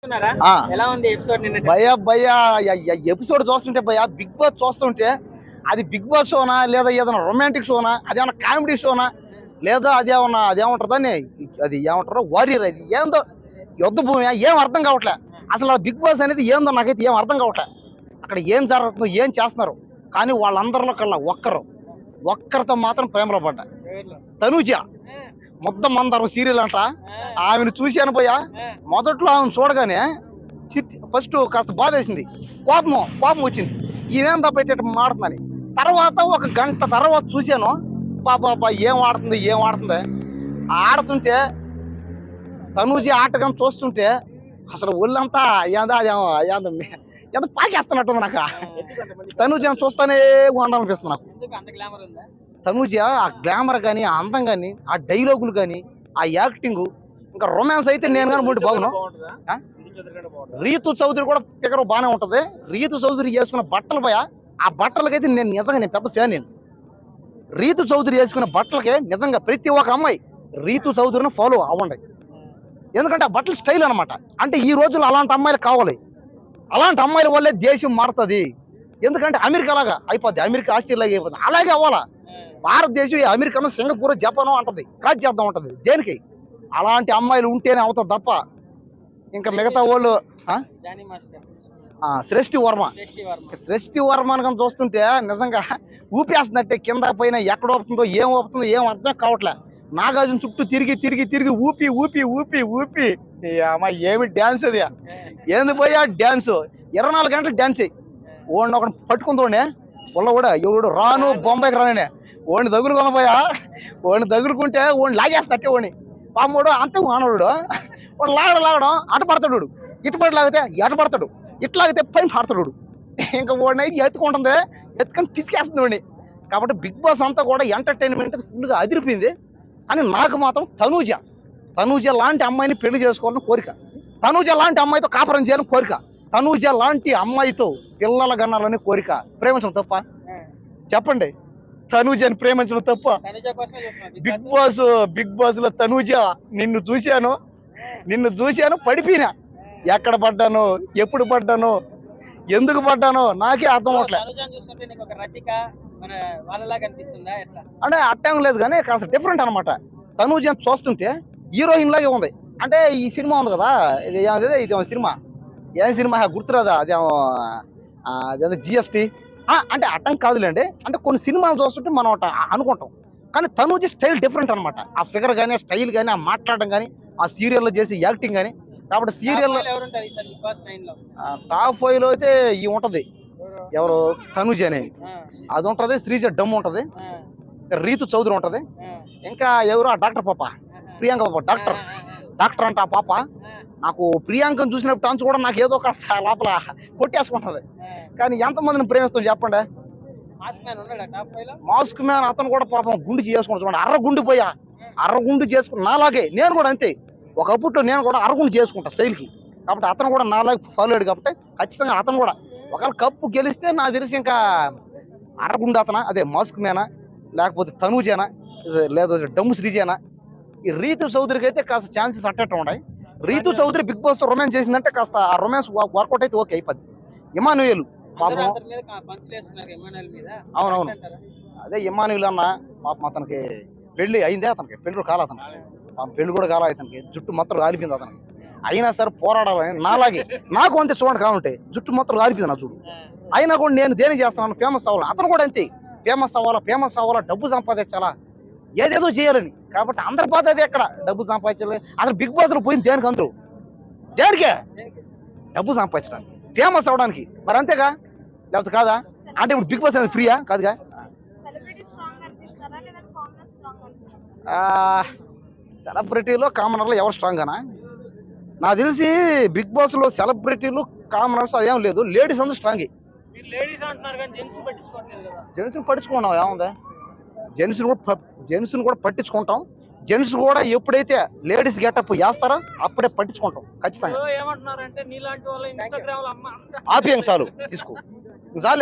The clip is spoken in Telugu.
ఎలా ఉంది ఎపిసోడ్ నిన్న? భయ్యా భయ్యా ఎపిసోడ్ చూస్తుంటే భయ్యా బిగ్ బాస్ చూస్తుంటే అది బిగ్ బాస్ షోనా లేదా ఏదైనా రొమాంటిక్ షోనా అదేమన్నా కామెడీ షోనా లేదా అదేమంటారు అది ఏమంటారు వారియర్ అది ఏందో యుద్ధ భూమి ఏం అర్థం కావట్లే. అసలు బిగ్ బాస్ అనేది ఏందో నాకైతే ఏం అర్థం కావట్లే. అక్కడ ఏం జరుగుతుందో ఏం చేస్తున్నారు కానీ వాళ్ళందరిలో కల్లా ఒక్కరితో మాత్రం ప్రేమలో పడ్డా. తనూజ మొత్తం మందరం సీరియల్ అంట. ఆమెను చూశాను పోయా. మొదట్లో ఆమెను చూడగానే ఫస్ట్ కాస్త బాధ వేసింది, కోపం వచ్చింది, ఇవేం తప్ప మాడుతుందని. తర్వాత ఒక గంట తర్వాత చూశాను, పాప ఏం ఆడుతుంది ఆడుతుంటే తనూజ ఆటగా చూస్తుంటే అసలు ఒళ్ళంతా ఎంత పాకేస్తున్నట్టుంది నాకు. తనూజ చూస్తానే ఉండాలనిపిస్తుంది నాకు. తనూజ ఆ గ్లామర్ కానీ, ఆ అందం కానీ, ఆ డైలాగులు కానీ, ఆ యాక్టింగ్, ఇంకా రొమాన్స్ అయితే నేను కానీ ముందు బాగున్నాను. రీతు చౌదరి కూడా ఫిగర్ బాగానే ఉంటది. రీతు చౌదరి వేసుకున్న బట్టలు పోయా, ఆ బట్టలకైతే నేను పెద్ద ఫ్యాన్. నేను రీతు చౌదరి వేసుకున్న బట్టలకే నిజంగా ప్రతి ఒక్క అమ్మాయి రీతు చౌదరిని ఫాలో అవ్వండి. ఎందుకంటే ఆ బట్టలు స్టైల్ అనమాట. అంటే ఈ రోజుల్లో అలాంటి అమ్మాయిలు కావాలి. అలాంటి అమ్మాయిల వల్లే దేశం మారుతుంది. ఎందుకంటే అమెరికా లాగా అయిపోద్ది, అమెరికా ఆస్ట్రేలియా అయిపోతుంది. అలాగే అవ్వాలా. భారతదేశం అమెరికాను, సింగపూర్, జపాను అంటది, క్రాచ్ చేద్దాం ఉంటది. దేనికి? అలాంటి అమ్మాయిలు ఉంటేనే అవుతుంది తప్ప ఇంకా మిగతా వాళ్ళు. సృష్టి వర్మ కానీ చూస్తుంటే నిజంగా ఊపేస్తున్నట్టే. కింద పైన ఎక్కడ ఊపుతుందో ఏం అర్థం కావట్లే. నాగార్జున చుట్టూ తిరిగి ఊపి అమ్మాయి ఏమి డ్యాన్స్ అది, ఏంది పోయా డ్యాన్స్. 24 గంటలు డ్యాన్స్ ఓడిని ఒకటి పట్టుకుందోడే వాళ్ళ కూడా ఎవడు రాను బొంబాయికి రానే ఓడిని దగ్గరుకొని పోయా. ఓడిని దగ్గరుకుంటే ఓడిని లాగేస్తట్టే. ఓడిని పాముడు అంతే ఆనవాడు. వాడు లాగడం అటు పడతాడు, ఇటుపడి లాగితే ఎటు పడతాడు, ఇట్లాగితే పైన పడతాడు. ఇంకా ఓడిని అయితే ఎత్తుకొని పిసికేస్తుంది ఓడిని. కాబట్టి బిగ్ బాస్ అంతా కూడా ఎంటర్టైన్మెంట్ ఫుల్గా అదిరిపోయింది. కానీ నాకు మాత్రం తనూజ లాంటి అమ్మాయిని పెళ్లి చేసుకోవాలని కోరిక, తనూజ లాంటి అమ్మాయితో కాపురం చేయాలని కోరిక, తనూజ లాంటి అమ్మాయితో పిల్లల గన్నాలని కోరిక. ప్రేమించడం తప్ప చెప్పండి? తనూజని ప్రేమించడం తప్ప? బిగ్ బాస్ లో తనూజ నిన్ను చూశాను పడిపోయినా. ఎక్కడ పడ్డాను, ఎప్పుడు పడ్డాను, ఎందుకు పడ్డాను నాకే అర్థం అవట్లేదు. అంటే అట్టం లేదు కానీ కాస్త డిఫరెంట్ అనమాట. తనూజ చూస్తుంటే హీరోయిన్ లాగే ఉంది. అంటే ఈ సినిమా ఉంది కదా, ఇది సినిమా ఏం సినిమా గుర్తురాదా, అదేదో GST. అంటే అట్టం కాదులేండి. అంటే కొన్ని సినిమాలు చూస్తుంటే మనం అనుకుంటాం కానీ తనూజ స్టైల్ డిఫరెంట్ అనమాట. ఆ ఫిగర్ కానీ, ఆ స్టైల్ కానీ, ఆ మాట్లాడడం కానీ, ఆ సీరియల్లో చేసి యాక్టింగ్ కానీ. కాబట్టి సీరియల్ టాప్ 5 లో అయితే ఈ ఉంటది, ఎవరు తనూజ అనేది అది ఉంటది, శ్రీజ డమ్ ఉంటది, రీతు చౌదరి ఉంటది, ఇంకా ఎవరు ఆ డాక్టర్ పాప, ప్రియాంక పాప, డాక్టర్ అంట. ఆ పాప నాకు ప్రియాంకను చూసినప్పుడు టాన్స్ కూడా నాకు ఏదో కాస్త లోపల కొట్టేసుకుంటది. కానీ ఎంతమందిని ప్రేమిస్తాం చెప్పండి? మాస్క్ మ్యాన్ అతను కూడా పాపం గుండు చేసుకుంటా చూడండి. అర్రగుండు చేసుకుని నాలాగే నేను కూడా అంతే. ఒకప్పుడు నేను కూడా అరగుండు చేసుకుంటా స్టైల్కి. కాబట్టి అతను కూడా నాలాగే ఫాలో అయ్యాడు. కాబట్టి ఖచ్చితంగా అతను కూడా ఒకవేళ కప్పు గెలిస్తే నాకు తెలిసి ఇంకా అరగుండు అతనా, అదే మాస్క్ మ్యానా, లేకపోతే తనూజేనా, లేదా డమ్ము శ్రీజేనా. ఈ రీతు చౌదరికి అయితే కాస్త ఛాన్సెస్ అట్టేట ఉన్నాయి. రీతు చౌదరి బిగ్ బాస్ తో రొమాన్స్ చేసిందంటే కాస్త ఆ రొమాన్స్ వర్కౌట్ అయితే ఓకే అయిపోద్ది. ఇమానుయేల్ పాపం, అవునవును, అదే ఇమానుయేల్ అన్న పాపం అతనికి పెళ్లి అయిందే, అతనికి పెళ్లి కాల, పెళ్లి కూడా కాల, అతనికి జుట్టు మొత్తం రాలిపోయింది అతనికి. అయినా సరే పోరాడాలని నాలాగే నాకు అంతే చూడండి. కావాలంటే జుట్టు మొత్తం రాలిపోయింది నా చూడు. అయినా కూడా నేను దేనికి చేస్తున్నాను, ఫేమస్ అవ్వాలి. అతను కూడా అంతే, ఫేమస్ అవ్వాలా, డబ్బు సంపాదించాలా, ఏదేదో చేయాలని. కాబట్టి అందరి బాధ అదే, ఎక్కడ డబ్బు సంపాదించాలి. అసలు బిగ్ బాస్ లో పోయింది దేనికి? అందరూ దేనికే? డబ్బు సంపాదించడానికి, ఫేమస్ అవ్వడానికి. మరి అంతేగా, లేకపోతే కాదా? అంటే ఇప్పుడు బిగ్ బాస్ అనేది ఫ్రీయా? కాదుగా. సెలబ్రిటీలో కామనర్లో ఎవరు స్ట్రాంగ్ అనా? నాకు తెలిసి బిగ్ బాస్ లో సెలబ్రిటీలు కామనర్స్ అదేం లేదు, లేడీస్ అందరూ స్ట్రాంగ్. జెంట్స్ పట్టించుకున్నాం ఏముంది, జెంట్స్ కూడా పట్టించుకుంటాం. జెంట్స్ కూడా ఎప్పుడైతే లేడీస్ గెటప్ వేస్తారో అప్పుడే పట్టించుకుంటాం ఖచ్చితంగా. ఆపియం చాలు తీసుకో చాలు.